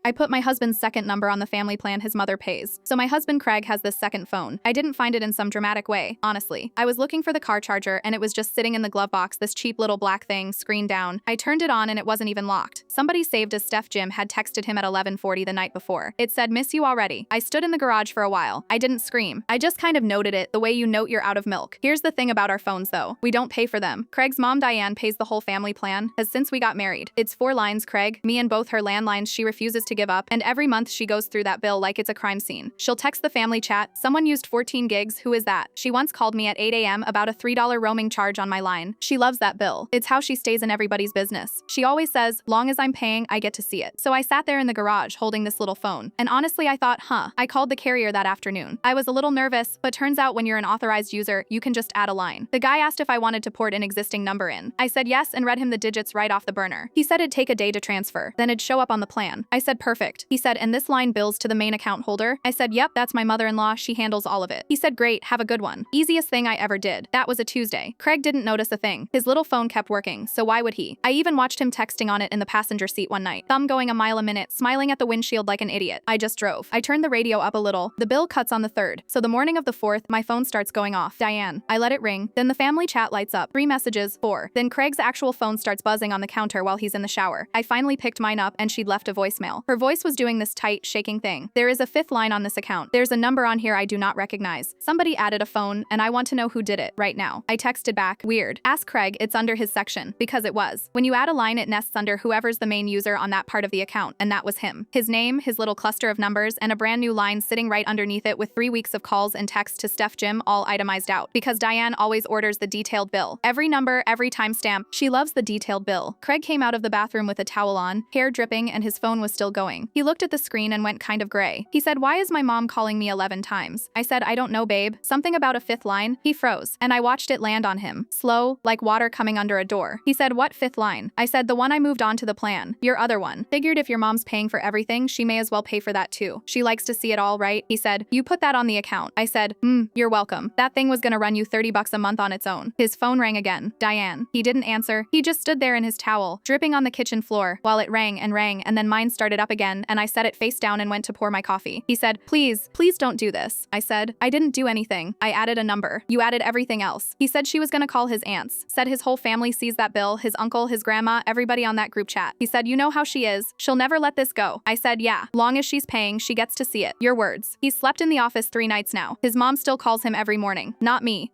I put my husband's second number on the family plan his mother pays. So my husband Craig has this second phone. I didn't find it in some dramatic way, honestly. I was looking for the car charger and it was just sitting in the glove box, this cheap little black thing, screen down. I turned it on and it wasn't even locked. Somebody saved as Steph Jim had texted him at 11:40 the night before. It said, "Miss you already." I stood in the garage for a while. I didn't scream. I just kind of noted it, the way you note you're out of milk. Here's the thing about our phones though. We don't pay for them. Craig's mom Diane pays the whole family plan, as since we got married. It's 4 lines, Craig, me and both her landlines she refuses to give up, and every month she goes through that bill like it's a crime scene. She'll text the family chat, "Someone used 14 gigs, who is that?" She once called me at 8 a.m. about a $3 roaming charge on my line. She loves that bill. It's how she stays in everybody's business. She always says, "Long as I'm paying, I get to see it." So I sat there in the garage holding this little phone, and honestly I thought, I called the carrier that afternoon. I was a little nervous, but turns out when you're an authorized user, you can just add a line. The guy asked if I wanted to port an existing number in. I said yes and read him the digits right off the burner. He said it'd take a day to transfer, then it'd show up on the plan. I said perfect. He said, "And this line bills to the main account holder?" I said, "Yep, that's my mother-in-law, she handles all of it." He said, "Great, have a good one." Easiest thing I ever did. That was a Tuesday. Craig didn't notice a thing. His little phone kept working, so why would he? I even watched him texting on it in the passenger seat one night, thumb going a mile a minute, smiling at the windshield like an idiot. I just drove. I turned the radio up a little. The bill cuts on the 3rd, so the morning of the 4th, my phone starts going off. Diane. I let it ring, then the family chat lights up. 3 messages, 4. Then Craig's actual phone starts buzzing on the counter while he's in the shower. I finally picked mine up and she'd left a voicemail. Her voice was doing this tight, shaking thing. "There is a 5th line on this account. There's a number on here I do not recognize. Somebody added a phone and I want to know who did it right now." I texted back, "Weird. Ask Craig, it's under his section." Because it was. When you add a line, it nests under whoever's the main user on that part of the account, and that was him. His name, his little cluster of numbers, and a brand new line sitting right underneath it with 3 weeks of calls and texts to Steph Jim all itemized out. Because Diane always orders the detailed bill. Every number, every timestamp. She loves the detailed bill. Craig came out of the bathroom with a towel on, hair dripping, and his phone was still going. He looked at the screen and went kind of gray. He said, "Why is my mom calling me 11 times?" I said, "I don't know, babe. Something about a 5th line." He froze, and I watched it land on him. Slow, like water coming under a door. He said, "What 5th line?" I said, "The one I moved on to the plan. Your other one." Figured if your mom's paying for everything, she may as well pay for that too. She likes to see it all, right? He said, "You put that on the account." I said, "You're welcome. That thing was gonna run you $30 a month on its own." His phone rang again. Diane. He didn't answer. He just stood there in his towel, dripping on the kitchen floor, while it rang, and then mine started up again, and I set it face down and went to pour my coffee. He said, please don't do this." I said, "I didn't do anything. I added a number. You added everything else." He said she was gonna call his aunts. Said his whole family sees that bill, his uncle, his grandma, everybody on that group chat. He said, "You know how she is. She'll never let this go." I said, "Yeah, long as she's paying, she gets to see it." Your words. He's slept in the office 3 nights now. His mom still calls him every morning. Not me.